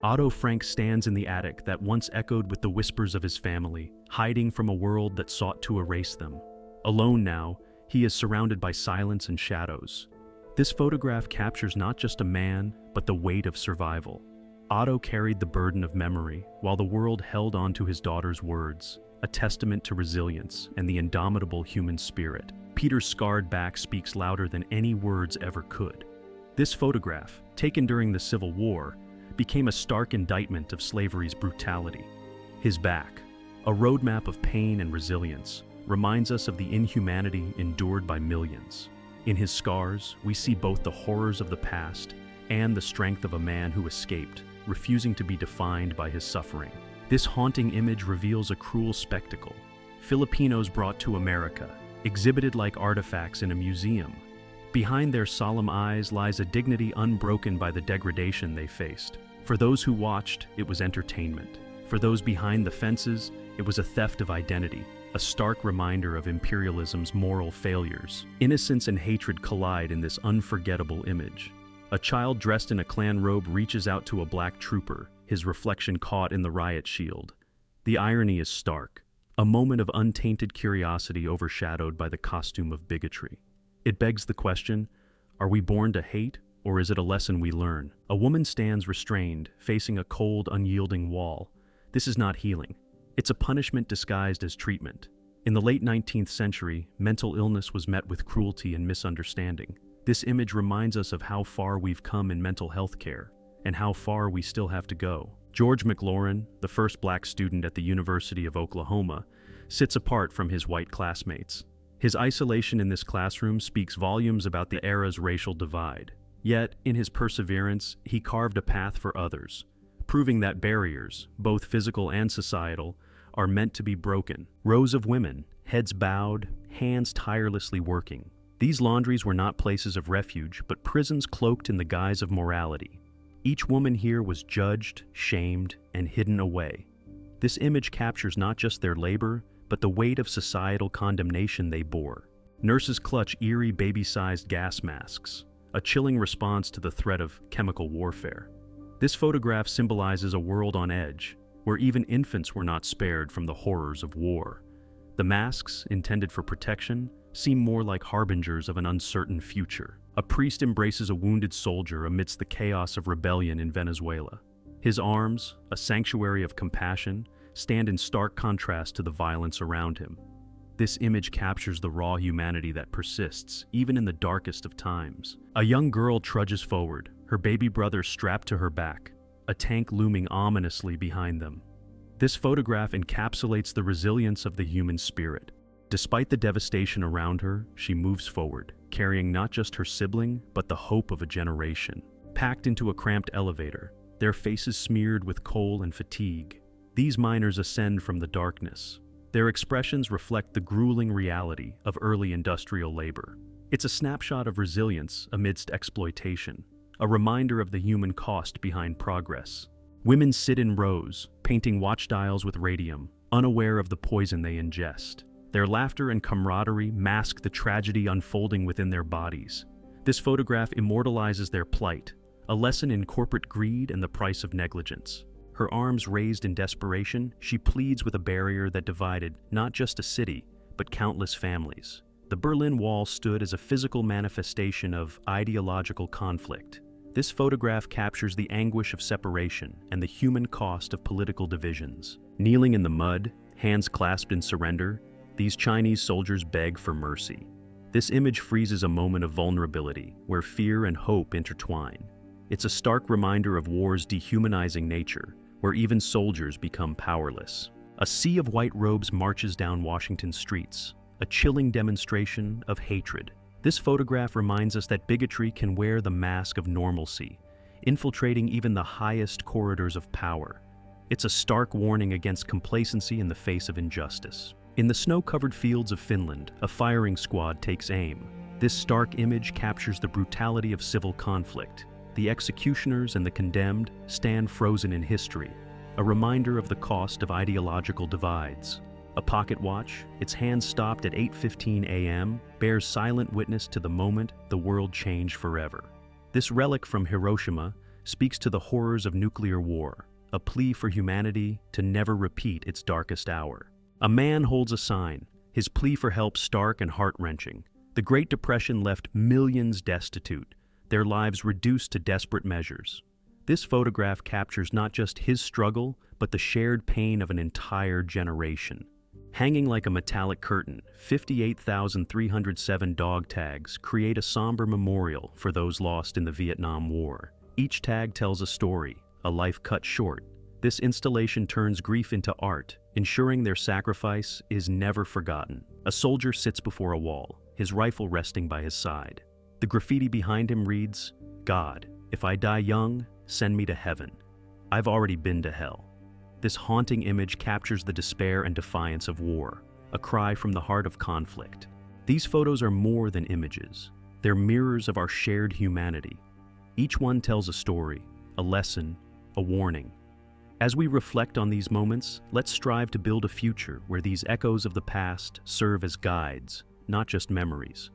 Otto Frank stands in the attic that once echoed with the whispers of his family, hiding from a world that sought to erase them. Alone now, he is surrounded by silence and shadows. This photograph captures not just a man, but the weight of survival. Otto carried the burden of memory, while the world held on to his daughter's words, a testament to resilience and the indomitable human spirit. Peter's scarred back speaks louder than any words ever could. This photograph, taken during the Civil War, became a stark indictment of slavery's brutality. His back, a roadmap of pain and resilience, reminds us of the inhumanity endured by millions. In his scars, we see both the horrors of the past and the strength of a man who escaped, refusing to be defined by his suffering. This haunting image reveals a cruel spectacle. Filipinos brought to America, exhibited like artifacts in a museum. Behind their solemn eyes lies a dignity unbroken by the degradation they faced. For those who watched, it was entertainment. For those behind the fences, it was a theft of identity, a stark reminder of imperialism's moral failures. Innocence and hatred collide in this unforgettable image. A child dressed in a Klan robe reaches out to a black trooper, his reflection caught in the riot shield. The irony is stark, a moment of untainted curiosity overshadowed by the costume of bigotry. It begs the question, are we born to hate, or is it a lesson we learn? A woman stands restrained, facing a cold, unyielding wall. This is not healing. It's a punishment disguised as treatment. In the late 19th century, mental illness was met with cruelty and misunderstanding. This image reminds us of how far we've come in mental health care, and how far we still have to go. George McLaurin, the first black student at the University of Oklahoma, sits apart from his white classmates. His isolation in this classroom speaks volumes about the era's racial divide. Yet, in his perseverance, he carved a path for others, proving that barriers, both physical and societal, are meant to be broken. Rows of women, heads bowed, hands tirelessly working. These laundries were not places of refuge, but prisons cloaked in the guise of morality. Each woman here was judged, shamed, and hidden away. This image captures not just their labor, but the weight of societal condemnation they bore. Nurses clutch eerie baby-sized gas masks, a chilling response to the threat of chemical warfare. This photograph symbolizes a world on edge, where even infants were not spared from the horrors of war. The masks, intended for protection, seem more like harbingers of an uncertain future. A priest embraces a wounded soldier amidst the chaos of rebellion in Venezuela. His arms, a sanctuary of compassion, stand in stark contrast to the violence around him. This image captures the raw humanity that persists, even in the darkest of times. A young girl trudges forward, her baby brother strapped to her back, a tank looming ominously behind them. This photograph encapsulates the resilience of the human spirit. Despite the devastation around her, she moves forward, carrying not just her sibling, but the hope of a generation. Packed into a cramped elevator, their faces smeared with coal and fatigue, these miners ascend from the darkness. Their expressions reflect the grueling reality of early industrial labor. It's a snapshot of resilience amidst exploitation, a reminder of the human cost behind progress. Women sit in rows, painting watchdials with radium, unaware of the poison they ingest. Their laughter and camaraderie mask the tragedy unfolding within their bodies. This photograph immortalizes their plight, a lesson in corporate greed and the price of negligence. Her arms raised in desperation, she pleads with a barrier that divided not just a city, but countless families. The Berlin Wall stood as a physical manifestation of ideological conflict. This photograph captures the anguish of separation and the human cost of political divisions. Kneeling in the mud, hands clasped in surrender, these Chinese soldiers beg for mercy. This image freezes a moment of vulnerability, where fear and hope intertwine. It's a stark reminder of war's dehumanizing nature, where even soldiers become powerless. A sea of white robes marches down Washington streets, a chilling demonstration of hatred. This photograph reminds us that bigotry can wear the mask of normalcy, infiltrating even the highest corridors of power. It's a stark warning against complacency in the face of injustice. In the snow-covered fields of Finland, a firing squad takes aim. This stark image captures the brutality of civil conflict. The executioners and the condemned stand frozen in history, a reminder of the cost of ideological divides. A pocket watch, its hands stopped at 8:15 a.m., bears silent witness to the moment the world changed forever. This relic from Hiroshima speaks to the horrors of nuclear war, a plea for humanity to never repeat its darkest hour. A man holds a sign, his plea for help stark and heart-wrenching. The Great Depression left millions destitute, their lives reduced to desperate measures. This photograph captures not just his struggle, but the shared pain of an entire generation. Hanging like a metallic curtain, 58,307 dog tags create a somber memorial for those lost in the Vietnam War. Each tag tells a story, a life cut short. This installation turns grief into art, ensuring their sacrifice is never forgotten. A soldier sits before a wall, his rifle resting by his side. The graffiti behind him reads, "God, if I die young, send me to heaven. I've already been to hell." This haunting image captures the despair and defiance of war, a cry from the heart of conflict. These photos are more than images. They're mirrors of our shared humanity. Each one tells a story, a lesson, a warning. As we reflect on these moments, let's strive to build a future where these echoes of the past serve as guides, not just memories.